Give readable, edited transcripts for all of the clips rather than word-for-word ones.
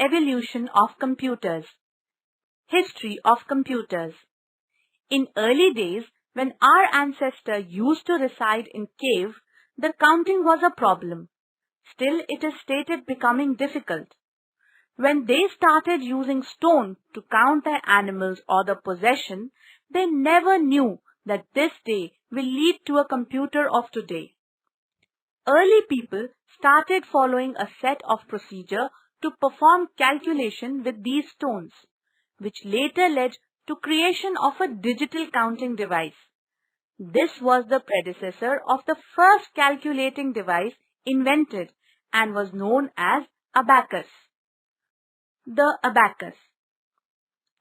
Evolution of computers. History of computers. In early days, when our ancestors used to reside in caves, the counting was a problem. Still, it is stated becoming difficult. When they started using stone to count their animals or the possession, they never knew that this day will lead to a computer of today. Early people started following a set of procedure to perform calculation with these stones, which later led to creation of a digital counting device. This was the predecessor of the first calculating device invented and was known as abacus. The abacus.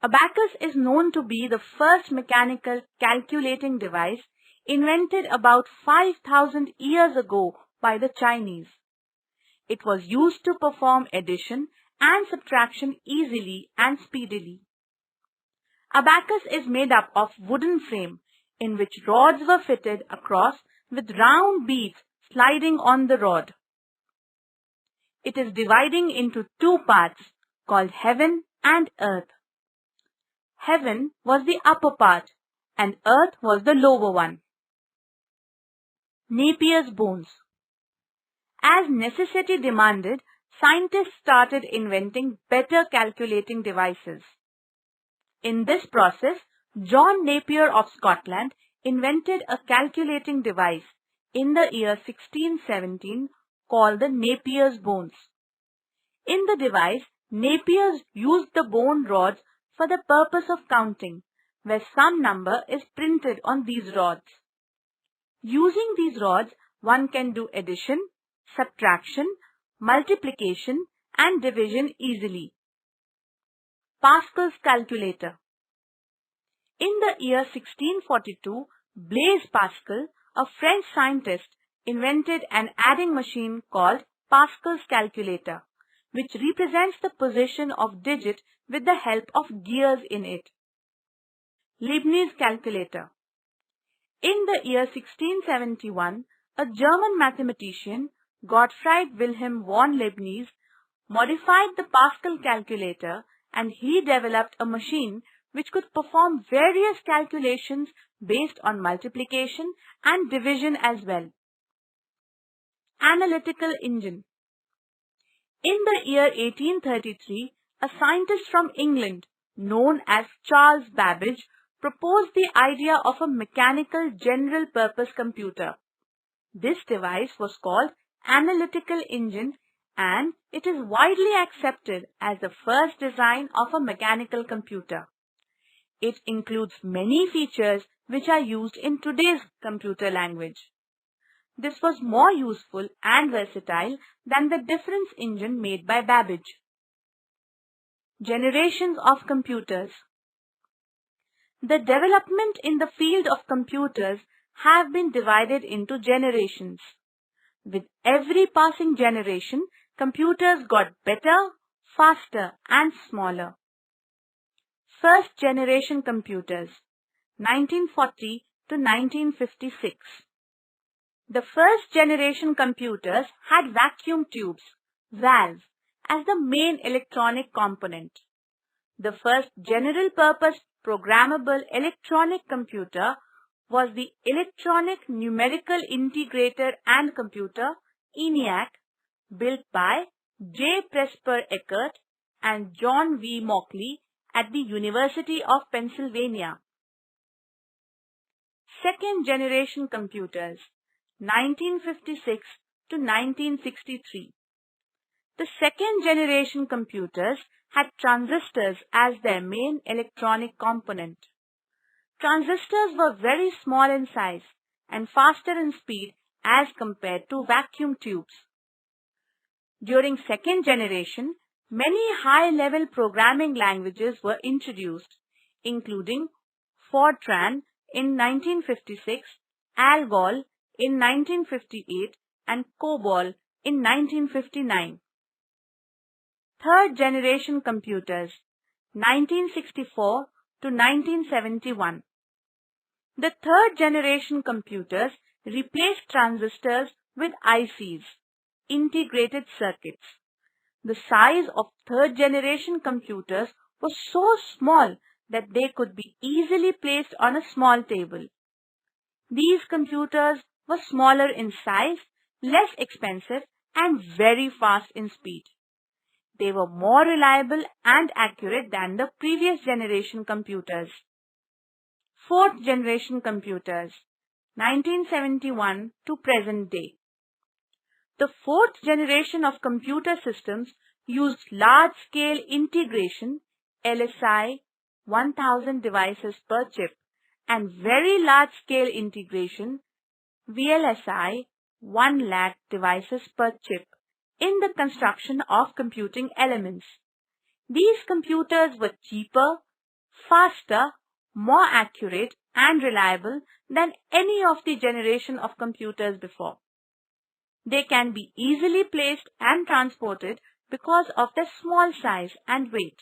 Abacus is known to be the first mechanical calculating device invented about 5,000 years ago by the Chinese. It was used to perform addition and subtraction easily and speedily. Abacus is made up of wooden frame in which rods were fitted across with round beads sliding on the rod. It is dividing into two parts called heaven and earth. Heaven was the upper part and earth was the lower one. Napier's bones. As necessity demanded, scientists started inventing better calculating devices. In this process, John Napier of Scotland invented a calculating device in the year 1617 called the Napier's bones. In the device, Napier used the bone rods for the purpose of counting, where some number is printed on these rods. Using these rods, one can do addition, subtraction, multiplication, and division easily. Pascal's calculator. In the year 1642, Blaise Pascal, a French scientist, invented an adding machine called Pascal's calculator, which represents the position of digit with the help of gears in it. Leibniz calculator. In the year 1671, a German mathematician, Gottfried Wilhelm von Leibniz, modified the Pascal calculator and he developed a machine which could perform various calculations based on multiplication and division as well. Analytical engine. In the year 1833, a scientist from England known as Charles Babbage proposed the idea of a mechanical general-purpose computer. This device was called analytical engine and it is widely accepted as the first design of a mechanical computer. It includes many features which are used in today's computer language. This was more useful and versatile than the difference engine made by Babbage. Generations of computers. The development in the field of computers have been divided into generations. With every passing generation, computers got better, faster, and smaller. First generation computers, 1940 to 1956. The first generation computers had vacuum tubes, valves, as the main electronic component. The first general-purpose programmable electronic computer was the Electronic Numerical Integrator and Computer, ENIAC, built by J. Presper Eckert and John V. Mauchly at the University of Pennsylvania. Second generation computers, 1956 to 1963. The second generation computers had transistors as their main electronic component. Transistors were very small in size and faster in speed as compared to vacuum tubes. During second generation, many high-level programming languages were introduced, including Fortran in 1956, ALGOL in 1958, and COBOL in 1959. Third generation computers, 1964 to 1971. The third generation computers replaced transistors with ICs, integrated circuits. The size of third-generation computers was so small that they could be easily placed on a small table. These computers were smaller in size, less expensive, and very fast in speed. They were more reliable and accurate than the previous generation computers. Fourth generation computers, 1971 to present day. The fourth generation of computer systems used large-scale integration, LSI, 1000 devices per chip, and very large-scale integration, VLSI, 1 lakh devices per chip, in the construction of computing elements. These computers were cheaper, faster, more accurate, and reliable than any of the generation of computers before. They can be easily placed and transported because of their small size and weight.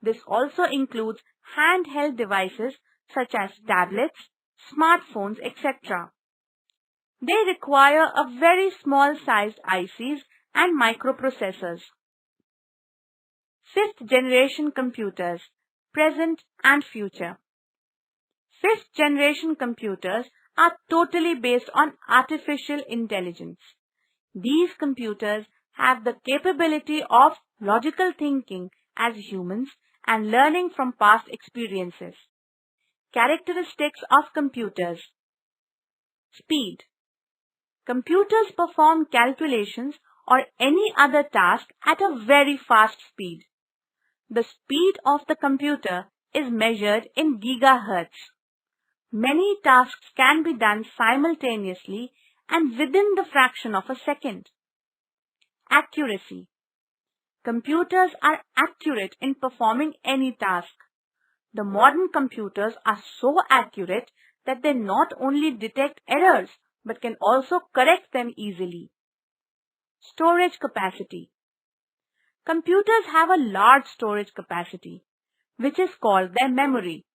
This also includes handheld devices such as tablets, smartphones, etc. They require a very small sized ICs and microprocessors. Fifth generation computers, present and future. Fifth generation computers are totally based on artificial intelligence. These computers have the capability of logical thinking as humans and learning from past experiences. Characteristics of computers. Speed. Computers perform calculations or any other task at a very fast speed. The speed of the computer is measured in gigahertz. Many tasks can be done simultaneously and within the fraction of a second. Accuracy. Computers are accurate in performing any task. The modern computers are so accurate that they not only detect errors but can also correct them easily. Storage capacity. Computers have a large storage capacity, which is called their memory.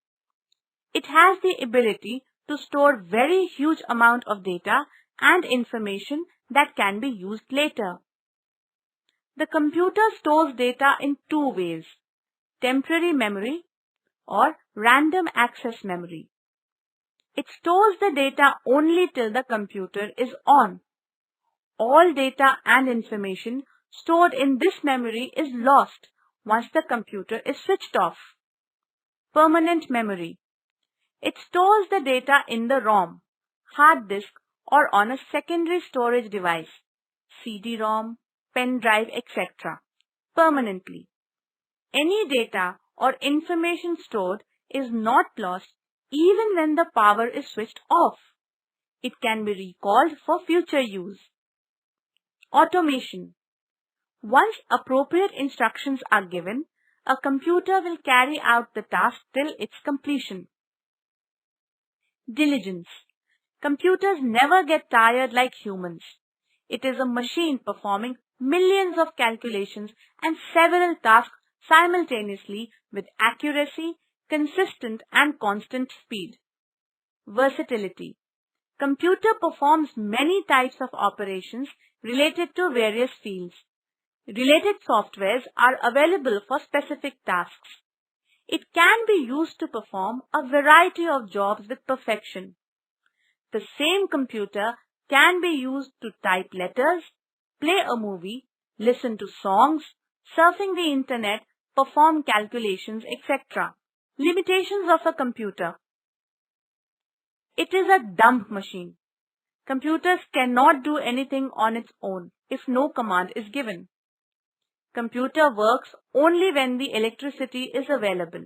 It has the ability to store very huge amount of data and information that can be used later. The computer stores data in two ways: temporary memory or random access memory. It stores the data only till the computer is on. All data and information stored in this memory is lost once the computer is switched off. Permanent memory. It stores the data in the ROM, hard disk, or on a secondary storage device, CD-ROM, pen drive, etc., permanently. Any data or information stored is not lost even when the power is switched off. It can be recalled for future use. Automation. Once appropriate instructions are given, a computer will carry out the task till its completion. Diligence. Computers never get tired like humans. It is a machine performing millions of calculations and several tasks simultaneously with accuracy, consistent and constant speed. Versatility. Computer performs many types of operations related to various fields. Related softwares are available for specific tasks. It can be used to perform a variety of jobs with perfection. The same computer can be used to type letters, play a movie, listen to songs, surfing the internet, perform calculations, etc. Limitations of a computer. It is a dumb machine. Computers cannot do anything on its own if no command is given. Computer works only when the electricity is available.